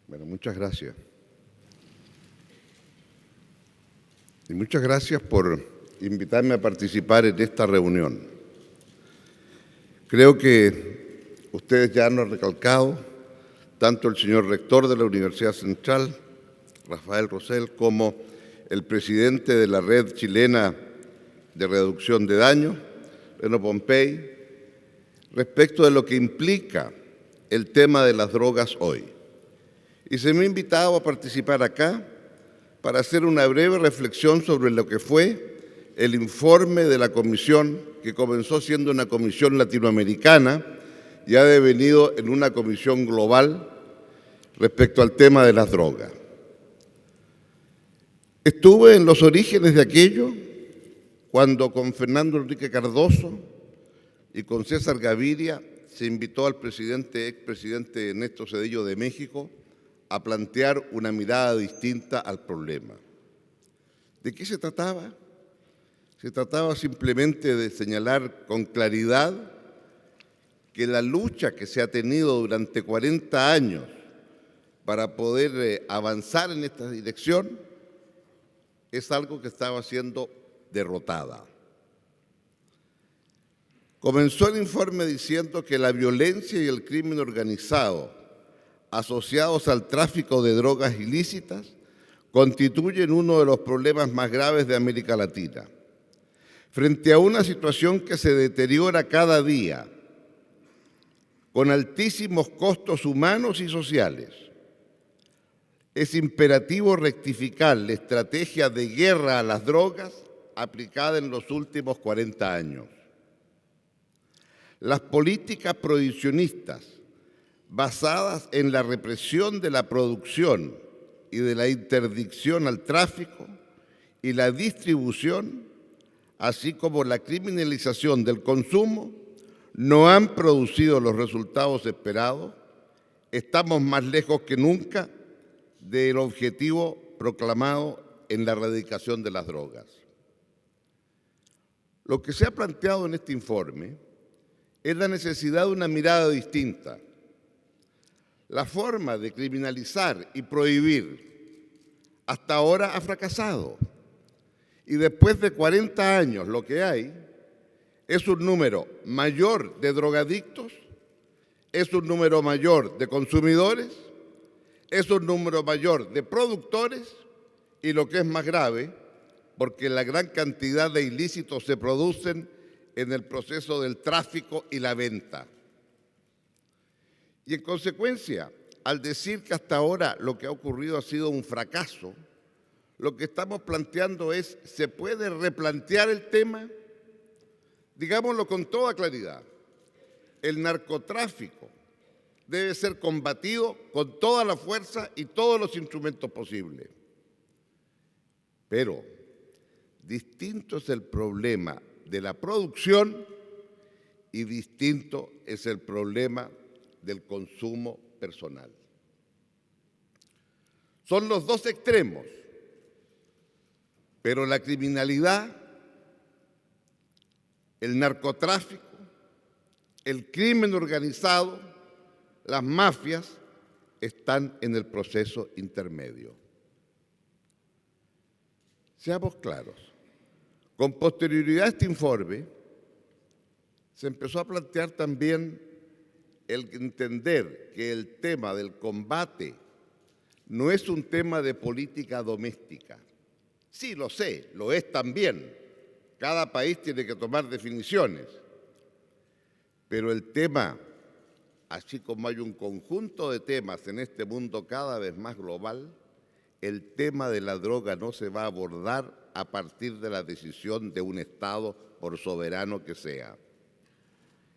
Bueno, muchas gracias. Y muchas gracias por invitarme a participar en esta reunión. Creo que ustedes ya han recalcado, tanto el señor rector de la Universidad Central, Rafael Rosell, como el presidente de la Red Chilena de Reducción de Daños, Reno Pompei, respecto de lo que implica el tema de las drogas hoy. Y se me ha invitado a participar acá para hacer una breve reflexión sobre lo que fue el informe de la comisión, que comenzó siendo una comisión latinoamericana y ha devenido en una comisión global respecto al tema de las drogas. Estuve en los orígenes de aquello cuando con Fernando Enrique Cardoso y con César Gaviria se invitó al expresidente Ernesto Zedillo de México a plantear una mirada distinta al problema. ¿De qué se trataba? Se trataba simplemente de señalar con claridad que la lucha que se ha tenido durante 40 años para poder avanzar en esta dirección es algo que estaba siendo derrotada. Comenzó el informe diciendo que la violencia y el crimen organizado asociados al tráfico de drogas ilícitas constituyen uno de los problemas más graves de América Latina. Frente a una situación que se deteriora cada día, con altísimos costos humanos y sociales, es imperativo rectificar la estrategia de guerra a las drogas aplicada en los últimos 40 años. Las políticas prohibicionistas basadas en la represión de la producción y de la interdicción al tráfico y la distribución, así como la criminalización del consumo, no han producido los resultados esperados. Estamos más lejos que nunca del objetivo proclamado en la erradicación de las drogas. Lo que se ha planteado en este informe es la necesidad de una mirada distinta. La forma de criminalizar y prohibir hasta ahora ha fracasado. Y después de 40 años lo que hay es un número mayor de drogadictos, es un número mayor de consumidores, es un número mayor de productores y lo que es más grave, porque la gran cantidad de ilícitos se producen en el proceso del tráfico y la venta. Y en consecuencia, al decir que hasta ahora lo que ha ocurrido ha sido un fracaso, lo que estamos planteando es, ¿se puede replantear el tema? Digámoslo con toda claridad, el narcotráfico debe ser combatido con toda la fuerza y todos los instrumentos posibles. Pero distinto es el problema de la producción y distinto es el problema del consumo personal. Son los dos extremos, pero la criminalidad, el narcotráfico, el crimen organizado, las mafias están en el proceso intermedio. Seamos claros, con posterioridad a este informe se empezó a plantear también el entender que el tema del combate no es un tema de política doméstica. Sí, lo sé, lo es también. Cada país tiene que tomar definiciones. Pero el tema, así como hay un conjunto de temas en este mundo cada vez más global, el tema de la droga no se va a abordar a partir de la decisión de un Estado, por soberano que sea.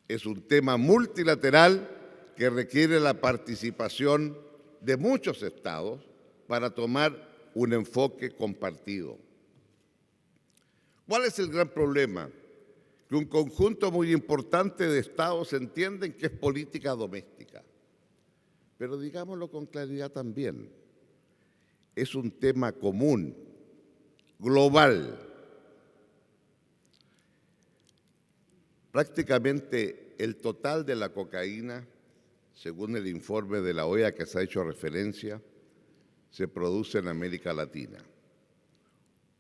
Es un tema multilateral que requiere la participación de muchos estados para tomar un enfoque compartido. ¿Cuál es el gran problema? Que un conjunto muy importante de estados entienden que es política doméstica. Pero digámoslo con claridad también, es un tema común, global. Prácticamente el total de la cocaína según el informe de la OEA que se ha hecho referencia, se produce en América Latina.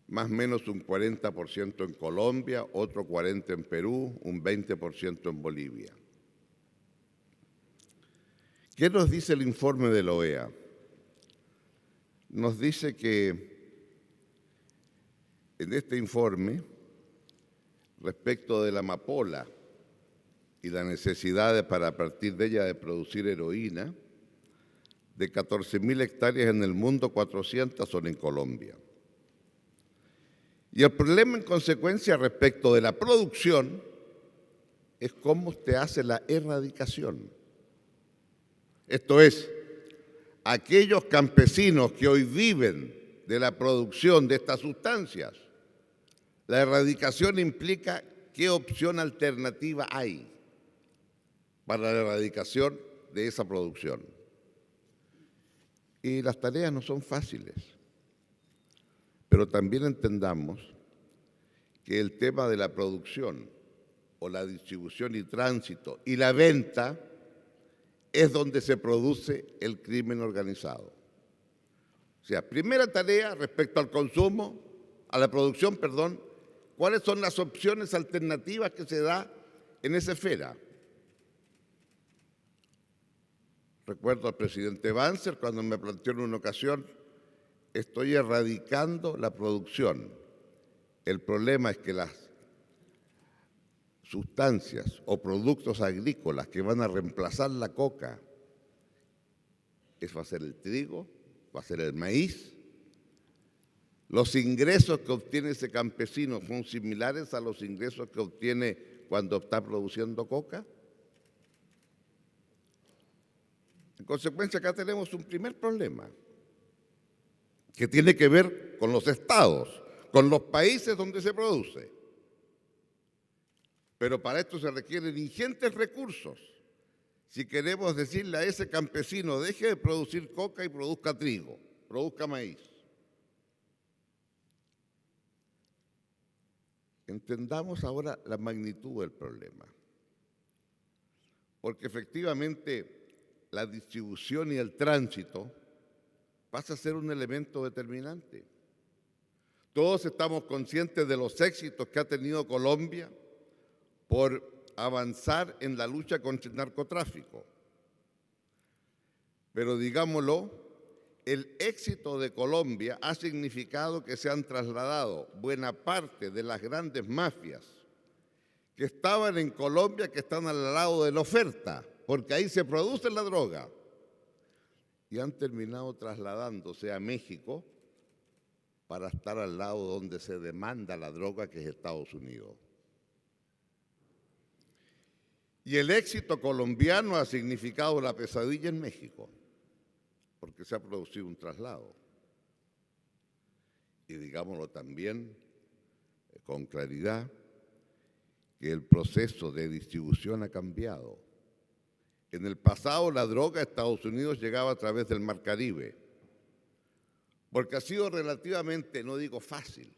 Más o menos un 40% en Colombia, otro 40% en Perú, un 20% en Bolivia. ¿Qué nos dice el informe de la OEA? Nos dice que en este informe, respecto de la amapola y la necesidad para a partir de ella de producir heroína, de 14.000 hectáreas en el mundo, 400 son en Colombia. Y el problema en consecuencia respecto de la producción es cómo usted hace la erradicación. Esto es, aquellos campesinos que hoy viven de la producción de estas sustancias, la erradicación implica qué opción alternativa hay para la erradicación de esa producción. Y las tareas no son fáciles. Pero también entendamos que el tema de la producción o la distribución y tránsito y la venta es donde se produce el crimen organizado. O sea, primera tarea respecto al consumo, a la producción, perdón, ¿cuáles son las opciones alternativas que se da en esa esfera? Recuerdo al presidente Banzer cuando me planteó en una ocasión: estoy erradicando la producción. El problema es que las sustancias o productos agrícolas que van a reemplazar la coca, eso va a ser el trigo, va a ser el maíz. Los ingresos que obtiene ese campesino son similares a los ingresos que obtiene cuando está produciendo coca. En consecuencia, acá tenemos un primer problema que tiene que ver con los estados, con los países donde se produce. Pero para esto se requieren ingentes recursos. Si queremos decirle a ese campesino, deje de producir coca y produzca trigo, produzca maíz. Entendamos ahora la magnitud del problema. Porque efectivamente la distribución y el tránsito pasa a ser un elemento determinante. Todos estamos conscientes de los éxitos que ha tenido Colombia por avanzar en la lucha contra el narcotráfico. Pero digámoslo, el éxito de Colombia ha significado que se han trasladado buena parte de las grandes mafias que estaban en Colombia, que están al lado de la oferta, porque ahí se produce la droga, y han terminado trasladándose a México para estar al lado donde se demanda la droga, que es Estados Unidos. Y el éxito colombiano ha significado la pesadilla en México, porque se ha producido un traslado. Y digámoslo también con claridad, que el proceso de distribución ha cambiado. En el pasado la droga a Estados Unidos llegaba a través del Mar Caribe, porque ha sido relativamente, no digo fácil,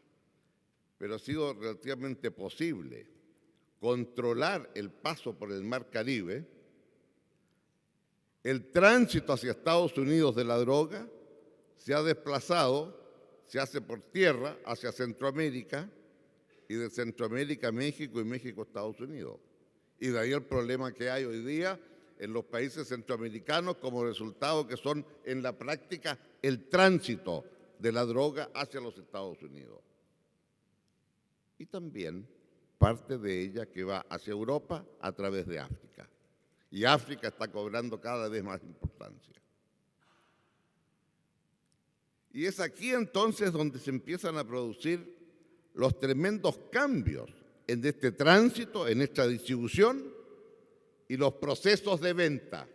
pero ha sido relativamente posible controlar el paso por el Mar Caribe. El tránsito hacia Estados Unidos de la droga se ha desplazado, se hace por tierra hacia Centroamérica, y de Centroamérica a México y México a Estados Unidos. Y de ahí el problema que hay hoy día en los países centroamericanos como resultado que son en la práctica el tránsito de la droga hacia los Estados Unidos. Y también parte de ella que va hacia Europa a través de África. Y África está cobrando cada vez más importancia. Y es aquí entonces donde se empiezan a producir los tremendos cambios en este tránsito, en esta distribución y los procesos de venta.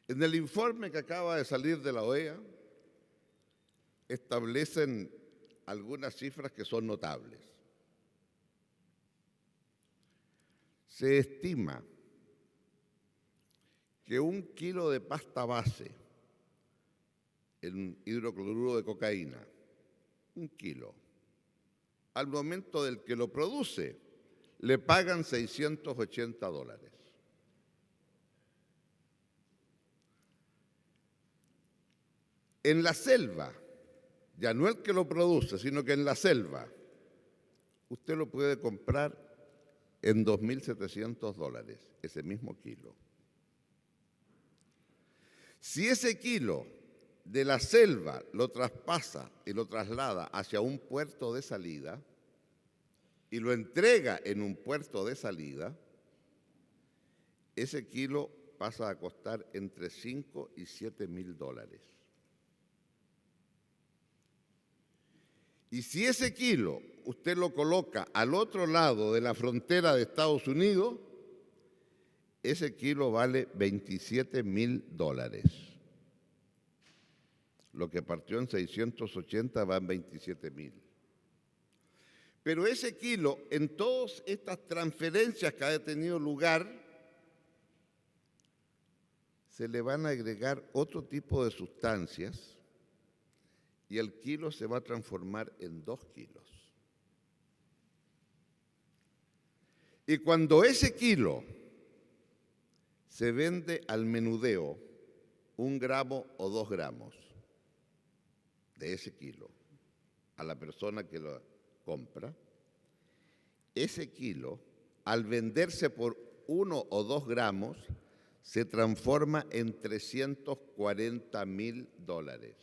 En el informe que acaba de salir de la OEA, establecen algunas cifras que son notables. Se estima que 1 kilo de pasta base en hidrocloruro de cocaína, 1 kilo, al momento del que lo produce, le pagan $680. En la selva, ya no el que lo produce, sino que en la selva, usted lo puede comprar en $2.700, ese mismo kilo. Si ese kilo de la selva lo traspasa y lo traslada hacia un puerto de salida y lo entrega en un puerto de salida, ese kilo pasa a costar entre 5 y 7 mil dólares. Y si ese kilo usted lo coloca al otro lado de la frontera de Estados Unidos, ese kilo vale 27 mil dólares. Lo que partió en 680 va en 27 mil. Pero ese kilo, en todas estas transferencias que ha tenido lugar, se le van a agregar otro tipo de sustancias y el kilo se va a transformar en 2 kilos. Y cuando ese kilo se vende al menudeo, 1 gramo o 2 gramos de ese kilo a la persona que lo compra, ese kilo, al venderse por 1 o 2 gramos, se transforma en 340 mil dólares.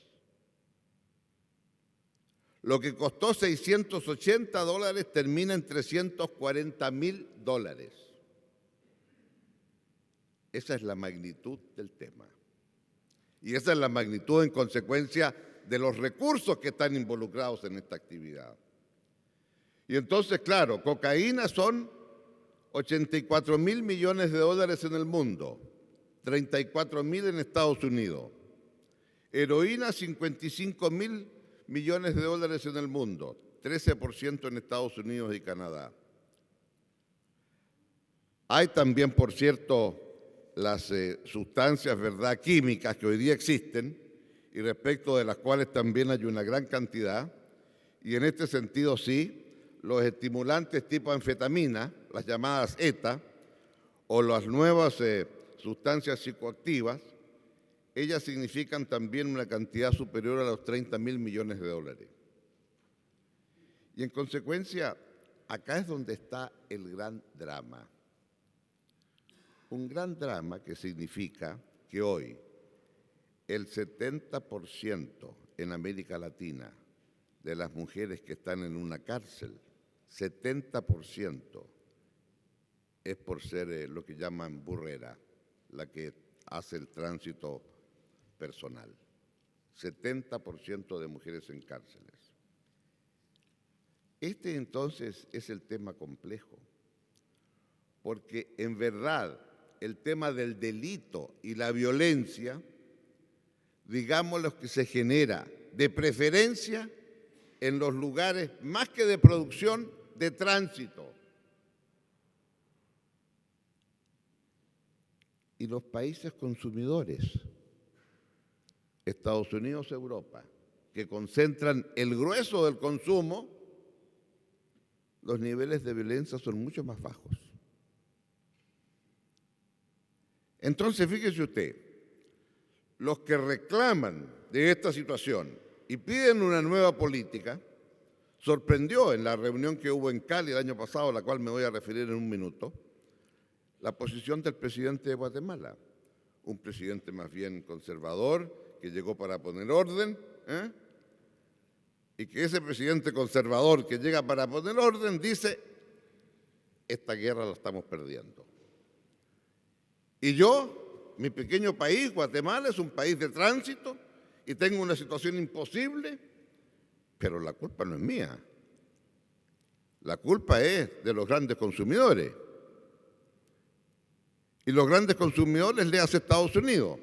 Lo que costó 680 dólares termina en 340 mil dólares. Esa es la magnitud del tema. Y esa es la magnitud en consecuencia de los recursos que están involucrados en esta actividad. Y entonces, claro, cocaína son 84 mil millones de dólares en el mundo, 34 mil en Estados Unidos. Heroína, 55 mil millones de dólares en el mundo, 13% en Estados Unidos y Canadá. Hay también, por cierto, las sustancias, ¿verdad?, químicas que hoy día existen y respecto de las cuales también hay una gran cantidad. Y en este sentido, sí, los estimulantes tipo anfetamina, las llamadas ETA, o las nuevas sustancias psicoactivas, ellas significan también una cantidad superior a los 30 mil millones de dólares. Y en consecuencia, acá es donde está el gran drama. Un gran drama que significa que hoy el 70% en América Latina de las mujeres que están en una cárcel, 70% es por ser lo que llaman burrera, la que hace el tránsito personal. 70% de mujeres en cárceles. Este entonces es el tema complejo, porque en verdad el tema del delito y la violencia, digamos lo que se genera de preferencia en los lugares, más que de producción, de tránsito. Y los países consumidores, Estados Unidos, Europa, que concentran el grueso del consumo, los niveles de violencia son mucho más bajos. Entonces, fíjese usted, los que reclaman de esta situación y piden una nueva política, sorprendió en la reunión que hubo en Cali el año pasado, a la cual me voy a referir en un minuto, la posición del presidente de Guatemala, un presidente más bien conservador, que llegó para poner orden, y que ese presidente conservador que llega para poner orden dice, esta guerra la estamos perdiendo. Y yo, mi pequeño país, Guatemala, es un país de tránsito y tengo una situación imposible, pero la culpa no es mía. La culpa es de los grandes consumidores. Y los grandes consumidores le hace Estados Unidos.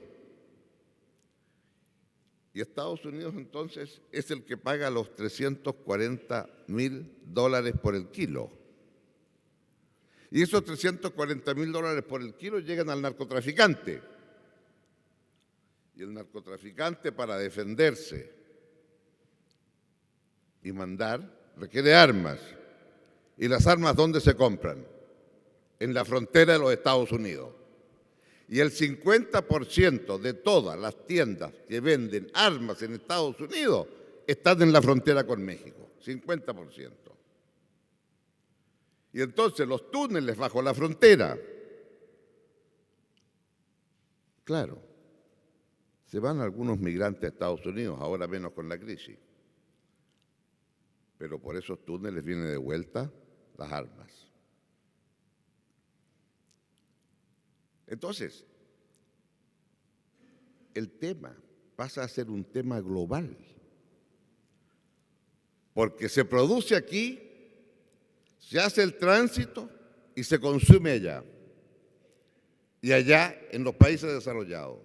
Y Estados Unidos entonces es el que paga los 340 mil dólares por el kilo. Y esos 340 mil dólares por el kilo llegan al narcotraficante. Y el narcotraficante, para defenderse y mandar, requiere armas. ¿Y las armas dónde se compran? En la frontera de los Estados Unidos. Y el 50% de todas las tiendas que venden armas en Estados Unidos están en la frontera con México, 50%. Y entonces los túneles bajo la frontera, claro, se van algunos migrantes a Estados Unidos, ahora menos con la crisis. Pero por esos túneles vienen de vuelta las armas. Entonces, el tema pasa a ser un tema global, porque se produce aquí, se hace el tránsito y se consume allá, y allá en los países desarrollados.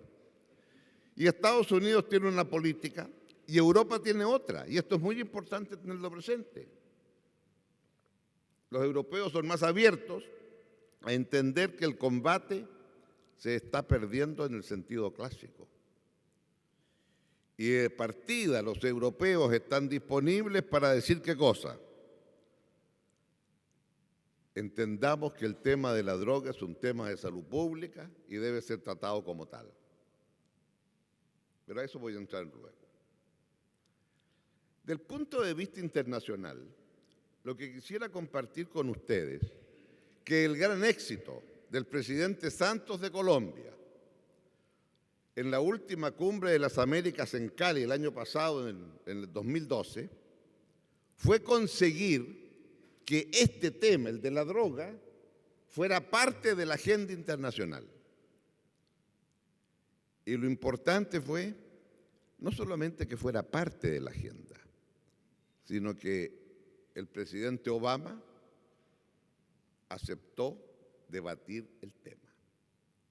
Y Estados Unidos tiene una política y Europa tiene otra, y esto es muy importante tenerlo presente. Los europeos son más abiertos a entender que el combate se está perdiendo en el sentido clásico. Y de partida los europeos están disponibles para decir qué cosa. Entendamos que el tema de la droga es un tema de salud pública y debe ser tratado como tal. Pero a eso voy a entrar luego. Del punto de vista internacional, lo que quisiera compartir con ustedes, que el gran éxito del presidente Santos de Colombia en la última cumbre de las Américas en Cali el año pasado, en el 2012, fue conseguir que este tema, el de la droga, fuera parte de la agenda internacional. Y lo importante fue no solamente que fuera parte de la agenda, sino que el presidente Obama aceptó debatir el tema.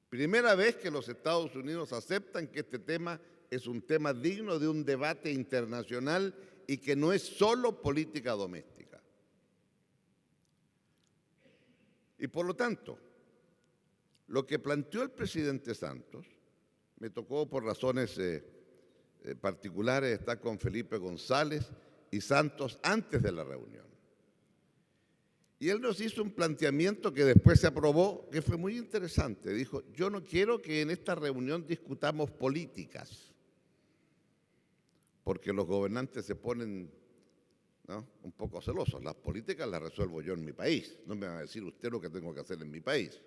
Primera vez que los Estados Unidos aceptan que este tema es un tema digno de un debate internacional y que no es solo política doméstica. Y por lo tanto, lo que planteó el presidente Santos, me tocó por razones particulares estar con Felipe González y Santos antes de la reunión. Y él nos hizo un planteamiento que después se aprobó, que fue muy interesante. Dijo, yo no quiero que en esta reunión discutamos políticas, porque los gobernantes se ponen, ¿no?, un poco celosos. Las políticas las resuelvo yo en mi país, no me va a decir usted lo que tengo que hacer en mi país.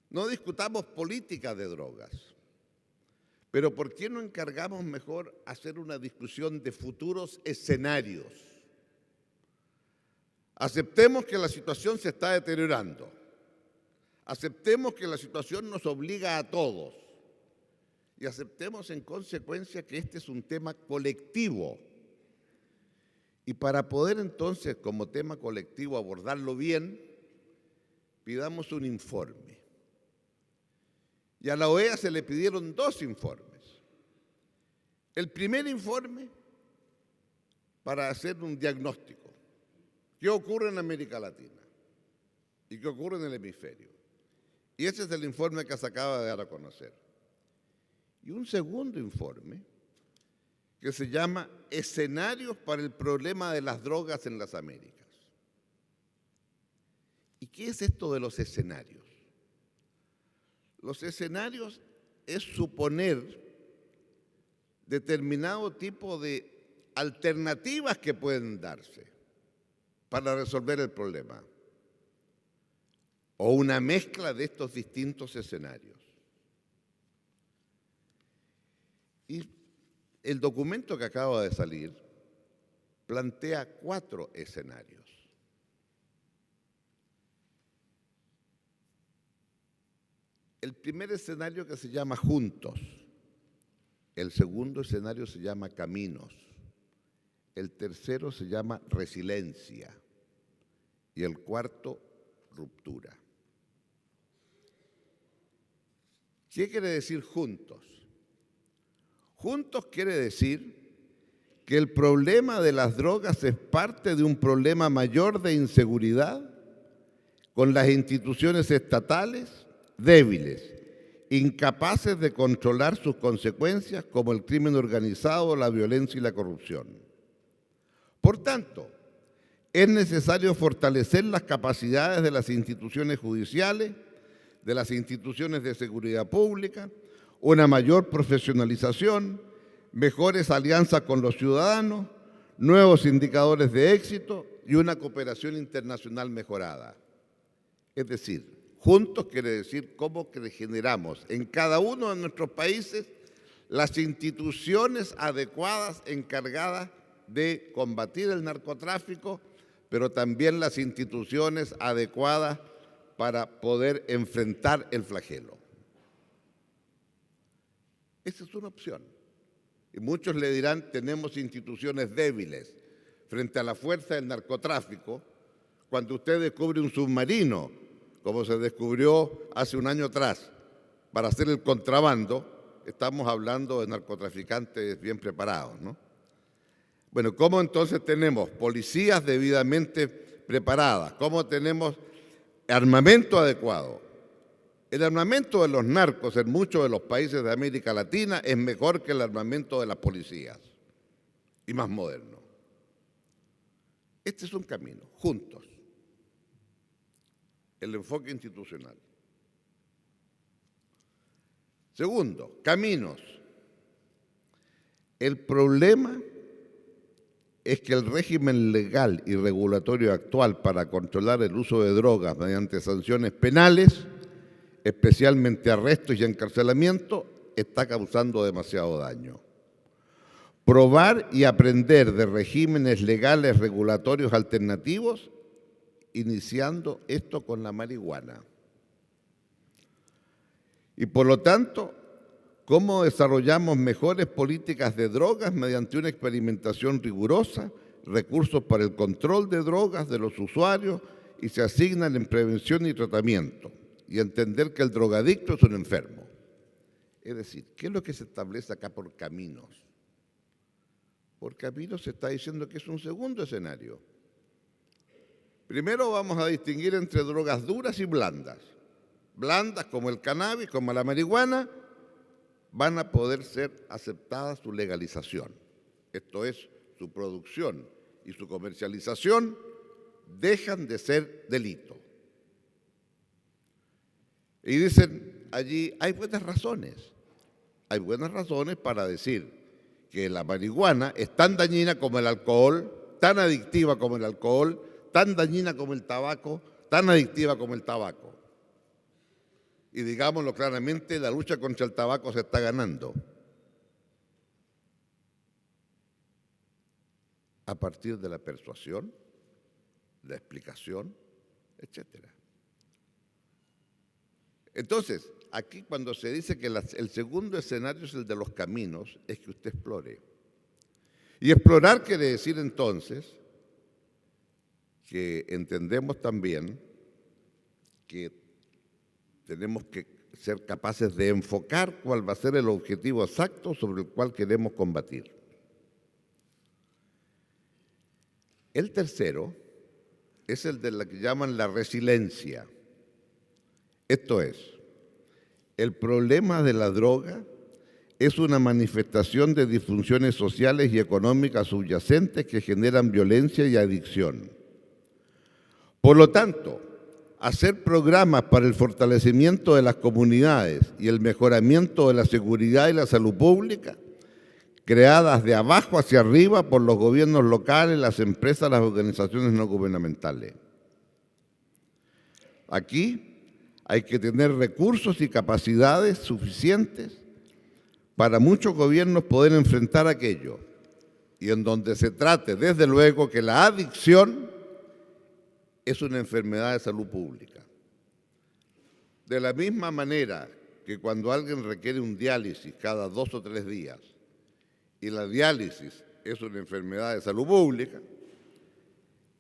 No discutamos políticas de drogas, pero ¿por qué no encargamos mejor hacer una discusión de futuros escenarios? Aceptemos que la situación se está deteriorando. Aceptemos que la situación nos obliga a todos. Y aceptemos en consecuencia que este es un tema colectivo. Y para poder entonces, como tema colectivo, abordarlo bien, pidamos un informe. Y a la OEA se le pidieron 2 informes. El primer informe para hacer un diagnóstico. ¿Qué ocurre en América Latina? ¿Y qué ocurre en el hemisferio? Y ese es el informe que se acaba de dar a conocer. Y un segundo informe que se llama Escenarios para el problema de las drogas en las Américas. ¿Y qué es esto de los escenarios? Los escenarios es suponer determinado tipo de alternativas que pueden darse para resolver el problema, o una mezcla de estos distintos escenarios. Y el documento que acaba de salir plantea 4 escenarios. El primer escenario que se llama Juntos, el segundo escenario se llama Caminos, el tercero se llama Resiliencia y el cuarto, Ruptura. ¿Qué quiere decir juntos? Juntos quiere decir que el problema de las drogas es parte de un problema mayor de inseguridad con las instituciones estatales débiles, incapaces de controlar sus consecuencias como el crimen organizado, la violencia y la corrupción. Por tanto, es necesario fortalecer las capacidades de las instituciones judiciales, de las instituciones de seguridad pública, una mayor profesionalización, mejores alianzas con los ciudadanos, nuevos indicadores de éxito y una cooperación internacional mejorada. Es decir, juntos quiere decir cómo generamos en cada uno de nuestros países las instituciones adecuadas encargadas de combatir el narcotráfico, pero también las instituciones adecuadas para poder enfrentar el flagelo. Esa es una opción. Y muchos le dirán, tenemos instituciones débiles frente a la fuerza del narcotráfico. Cuando usted descubre un submarino, como se descubrió hace un año atrás, para hacer el contrabando, estamos hablando de narcotraficantes bien preparados, ¿no? Bueno, ¿cómo entonces tenemos policías debidamente preparadas? ¿Cómo tenemos armamento adecuado? El armamento de los narcos en muchos de los países de América Latina es mejor que el armamento de las policías y más moderno. Este es un camino, juntos. El enfoque institucional. Segundo, caminos. El problema es que el régimen legal y regulatorio actual para controlar el uso de drogas mediante sanciones penales, especialmente arrestos y encarcelamiento, está causando demasiado daño. Probar y aprender de regímenes legales regulatorios alternativos, iniciando esto con la marihuana. Y por lo tanto, ¿cómo desarrollamos mejores políticas de drogas mediante una experimentación rigurosa, recursos para el control de drogas de los usuarios y se asignan en prevención y tratamiento? Y entender que el drogadicto es un enfermo. Es decir, ¿qué es lo que se establece acá por caminos? Por caminos se está diciendo que es un segundo escenario. Primero vamos a distinguir entre drogas duras y blandas. Blandas como el cannabis, como la marihuana, van a poder ser aceptadas su legalización. Esto es, su producción y su comercialización dejan de ser delito. Y dicen allí, hay buenas razones. Hay buenas razones para decir que la marihuana es tan dañina como el alcohol, tan adictiva como el alcohol, tan dañina como el tabaco, tan adictiva como el tabaco. Y digámoslo claramente, la lucha contra el tabaco se está ganando a partir de la persuasión, la explicación, etcétera. Entonces, aquí cuando se dice que el segundo escenario es el de los caminos, es que usted explore. Y explorar quiere decir entonces que entendemos también que tenemos que ser capaces de enfocar cuál va a ser el objetivo exacto sobre el cual queremos combatir. El tercero es el de la que llaman la resiliencia. Esto es, el problema de la droga es una manifestación de disfunciones sociales y económicas subyacentes que generan violencia y adicción. Por lo tanto, hacer programas para el fortalecimiento de las comunidades y el mejoramiento de la seguridad y la salud pública, creadas de abajo hacia arriba por los gobiernos locales, las empresas, las organizaciones no gubernamentales. Aquí hay que tener recursos y capacidades suficientes para muchos gobiernos poder enfrentar aquello, y en donde se trate, desde luego, que la adicción es una enfermedad de salud pública. De la misma manera que cuando alguien requiere un diálisis cada 2 o 3 días, y la diálisis es una enfermedad de salud pública,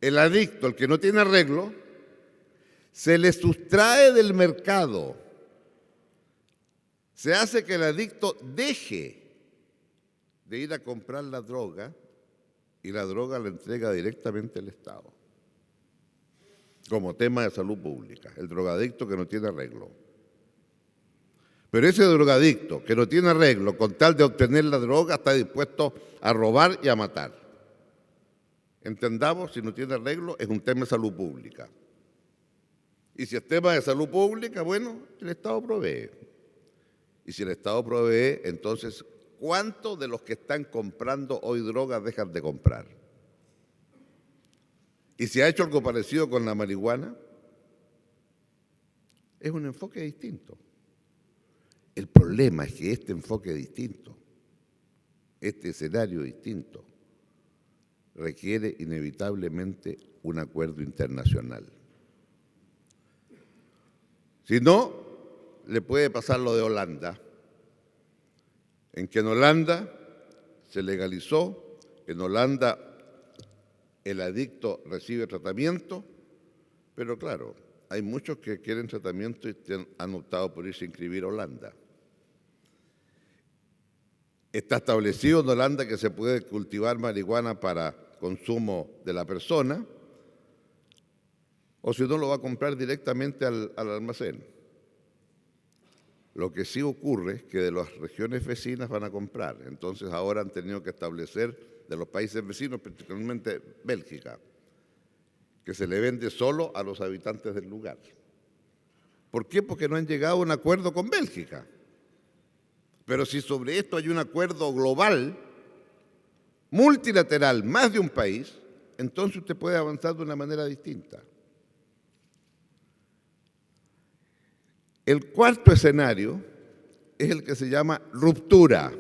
el adicto, el que no tiene arreglo, se le sustrae del mercado. Se hace que el adicto deje de ir a comprar la droga y la droga la entrega directamente al Estado. Como tema de salud pública, el drogadicto que no tiene arreglo. Pero ese drogadicto que no tiene arreglo, con tal de obtener la droga, está dispuesto a robar y a matar. Entendamos, si no tiene arreglo, es un tema de salud pública. Y si es tema de salud pública, bueno, el Estado provee. Y si el Estado provee, entonces, ¿cuántos de los que están comprando hoy drogas dejan de comprar? ¿Y si ha hecho algo parecido con la marihuana? Es un enfoque distinto. El problema es que este enfoque distinto, este escenario distinto, requiere inevitablemente un acuerdo internacional. Si no, le puede pasar lo de Holanda, en que en Holanda se legalizó, en Holanda el adicto recibe tratamiento, pero claro, hay muchos que quieren tratamiento y han optado por irse a inscribir a Holanda. Está establecido en Holanda que se puede cultivar marihuana para consumo de la persona, o si no lo va a comprar directamente al almacén. Lo que sí ocurre es que de las regiones vecinas van a comprar, entonces ahora han tenido que establecer de los países vecinos, particularmente Bélgica, que se le vende solo a los habitantes del lugar. ¿Por qué? Porque no han llegado a un acuerdo con Bélgica. Pero si sobre esto hay un acuerdo global, multilateral, más de un país, entonces usted puede avanzar de una manera distinta. El cuarto escenario es el que se llama ruptura.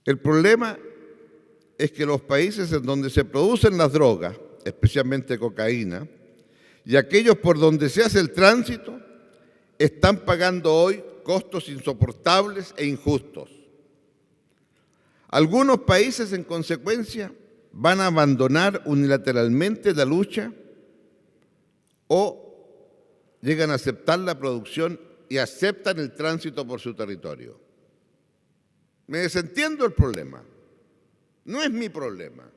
El problema es que los países en donde se producen las drogas, especialmente cocaína, y aquellos por donde se hace el tránsito, están pagando hoy costos insoportables e injustos. Algunos países, en consecuencia, van a abandonar unilateralmente la lucha o llegan a aceptar la producción y aceptan el tránsito por su territorio. Me desentiendo el problema. No es mi problema.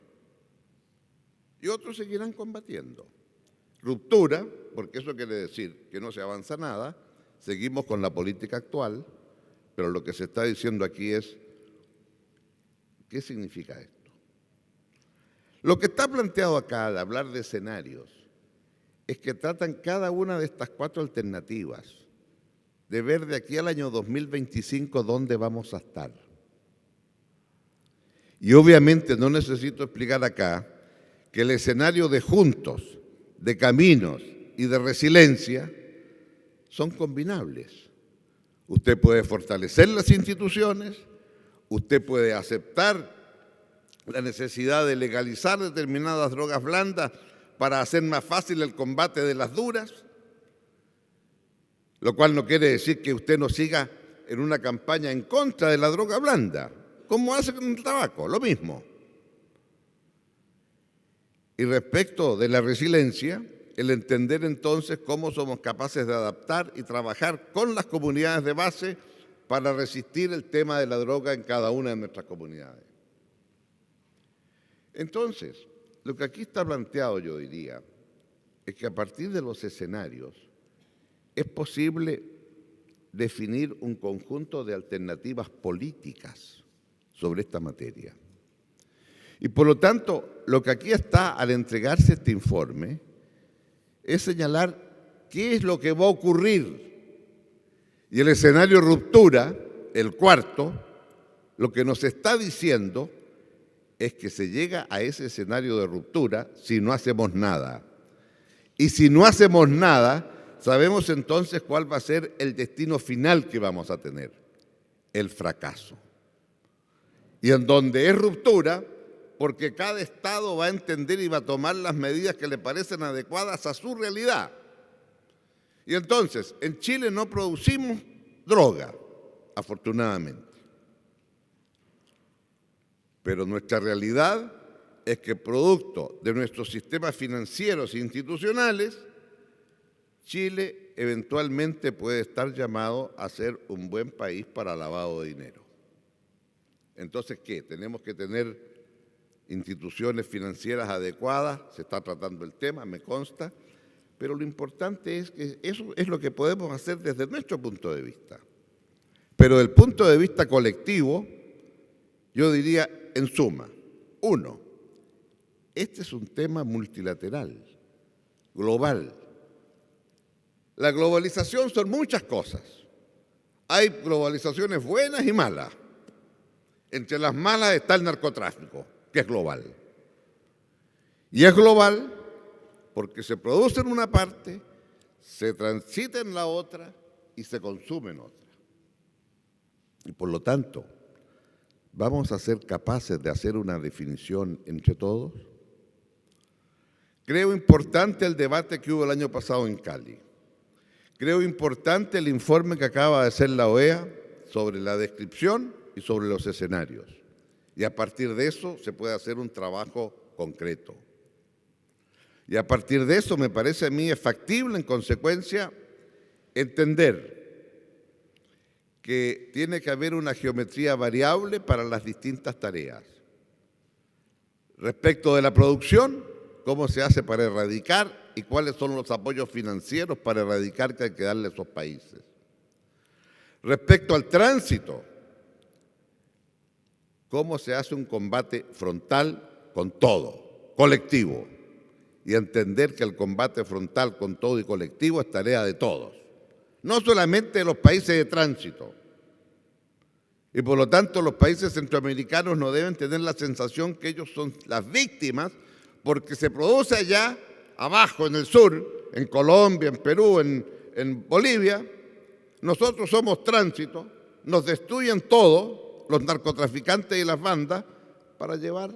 Y otros seguirán combatiendo. Ruptura, porque eso quiere decir que no se avanza nada, seguimos con la política actual, pero lo que se está diciendo aquí es, ¿qué significa esto? Lo que está planteado acá al hablar de escenarios es que tratan cada una de estas cuatro alternativas de ver de aquí al año 2025 dónde vamos a estar. Y obviamente no necesito explicar acá que el escenario de juntos, de caminos y de resiliencia son combinables. Usted puede fortalecer las instituciones, usted puede aceptar la necesidad de legalizar determinadas drogas blandas para hacer más fácil el combate de las duras, lo cual no quiere decir que usted no siga en una campaña en contra de la droga blanda, como hace con el tabaco, lo mismo. Y respecto de la resiliencia, el entender entonces cómo somos capaces de adaptar y trabajar con las comunidades de base para resistir el tema de la droga en cada una de nuestras comunidades. Entonces, lo que aquí está planteado, yo diría, es que a partir de los escenarios es posible definir un conjunto de alternativas políticas sobre esta materia. Y por lo tanto, lo que aquí está al entregarse este informe es señalar qué es lo que va a ocurrir. Y el escenario ruptura, el cuarto, lo que nos está diciendo es que se llega a ese escenario de ruptura si no hacemos nada. Y si no hacemos nada, sabemos entonces cuál va a ser el destino final que vamos a tener, el fracaso. Y en donde es ruptura, porque cada Estado va a entender y va a tomar las medidas que le parecen adecuadas a su realidad. Y entonces, en Chile no producimos droga, afortunadamente. Pero nuestra realidad es que producto de nuestros sistemas financieros e institucionales, Chile eventualmente puede estar llamado a ser un buen país para lavado de dinero. Entonces, ¿qué? Tenemos que tener instituciones financieras adecuadas, se está tratando el tema, me consta, pero lo importante es que eso es lo que podemos hacer desde nuestro punto de vista. Pero desde el punto de vista colectivo, yo diría, en suma, uno, este es un tema multilateral. global. La globalización son muchas cosas. Hay globalizaciones buenas y malas. Entre las malas está el narcotráfico, que es global. Y es global porque se produce en una parte, se transita en la otra y se consume en otra. Y por lo tanto, ¿vamos a ser capaces de hacer una definición entre todos? Creo importante el debate que hubo el año pasado en Cali. Creo importante el informe que acaba de hacer la OEA sobre la descripción y sobre los escenarios. Y a partir de eso se puede hacer un trabajo concreto. Y a partir de eso me parece a mí es factible, en consecuencia, entender que tiene que haber una geometría variable para las distintas tareas. Respecto de la producción, cómo se hace para erradicar y cuáles son los apoyos financieros para erradicar que hay que darle a esos países. Respecto al tránsito, cómo se hace un combate frontal con todo, colectivo, y entender que el combate frontal con todo y colectivo es tarea de todos, no solamente de los países de tránsito. Y por lo tanto los países centroamericanos no deben tener la sensación que ellos son las víctimas porque se produce allá abajo en el sur, en Colombia, en Perú, en Bolivia. Nosotros somos tránsito, nos destruyen todo, los narcotraficantes y las bandas, para llevar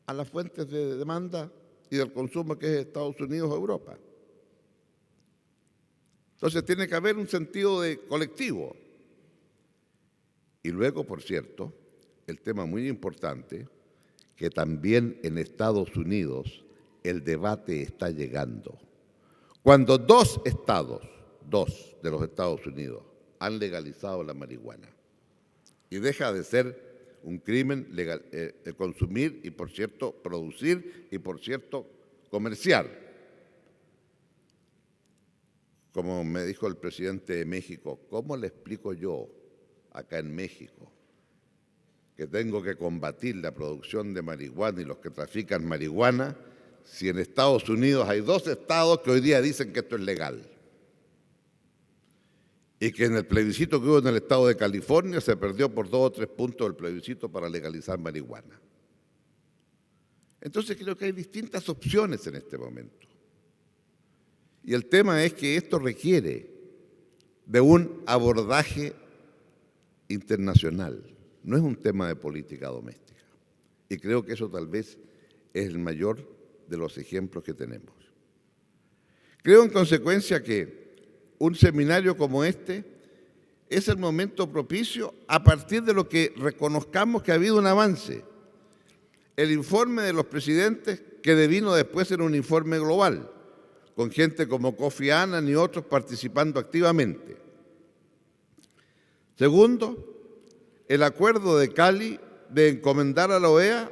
a las fuentes de demanda y del consumo que es Estados Unidos o Europa. Entonces tiene que haber un sentido de colectivo. Y luego, por cierto, el tema muy importante, que también en Estados Unidos el debate está llegando. Cuando dos de los Estados Unidos han legalizado la marihuana y deja de ser un crimen legal, consumir y, por cierto, producir y, por cierto, comerciar. Como me dijo el presidente de México, ¿cómo le explico yo acá en México que tengo que combatir la producción de marihuana y los que trafican marihuana si en Estados Unidos hay 2 estados que hoy día dicen que esto es legal? Y que en el plebiscito que hubo en el estado de California se perdió por 2 o 3 puntos el plebiscito para legalizar marihuana. Entonces creo que hay distintas opciones en este momento. Y el tema es que esto requiere de un abordaje internacional, no es un tema de política doméstica. Y creo que eso tal vez es el mayor de los ejemplos que tenemos. Creo en consecuencia que un seminario como este es el momento propicio a partir de lo que reconozcamos que ha habido un avance. El informe de los presidentes que devino después en un informe global, con gente como Kofi Annan y otros participando activamente. Segundo, el acuerdo de Cali de encomendar a la OEA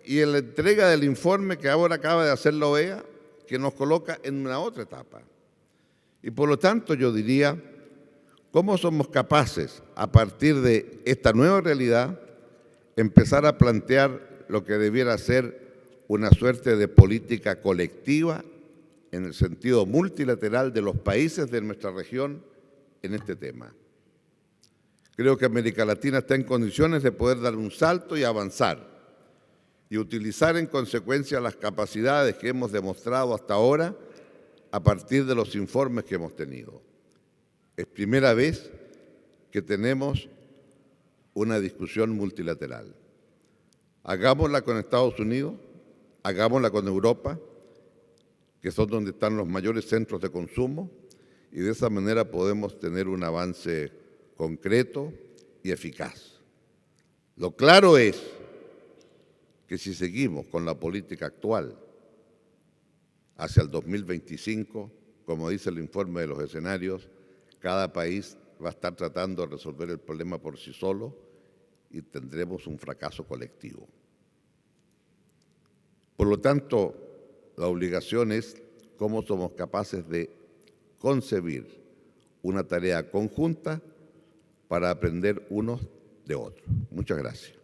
y en la entrega del informe que ahora acaba de hacer la OEA, que nos coloca en una otra etapa. Y por lo tanto yo diría, ¿cómo somos capaces a partir de esta nueva realidad empezar a plantear lo que debiera ser una suerte de política colectiva en el sentido multilateral de los países de nuestra región en este tema? Creo que América Latina está en condiciones de poder dar un salto y avanzar y utilizar en consecuencia las capacidades que hemos demostrado hasta ahora a partir de los informes que hemos tenido. Es primera vez que tenemos una discusión multilateral. Hagámosla con Estados Unidos, hagámosla con Europa, que son donde están los mayores centros de consumo, y de esa manera podemos tener un avance concreto y eficaz. Lo claro es que si seguimos con la política actual hacia el 2025, como dice el informe de los escenarios, cada país va a estar tratando de resolver el problema por sí solo y tendremos un fracaso colectivo. Por lo tanto, la obligación es cómo somos capaces de concebir una tarea conjunta para aprender unos de otros. Muchas gracias.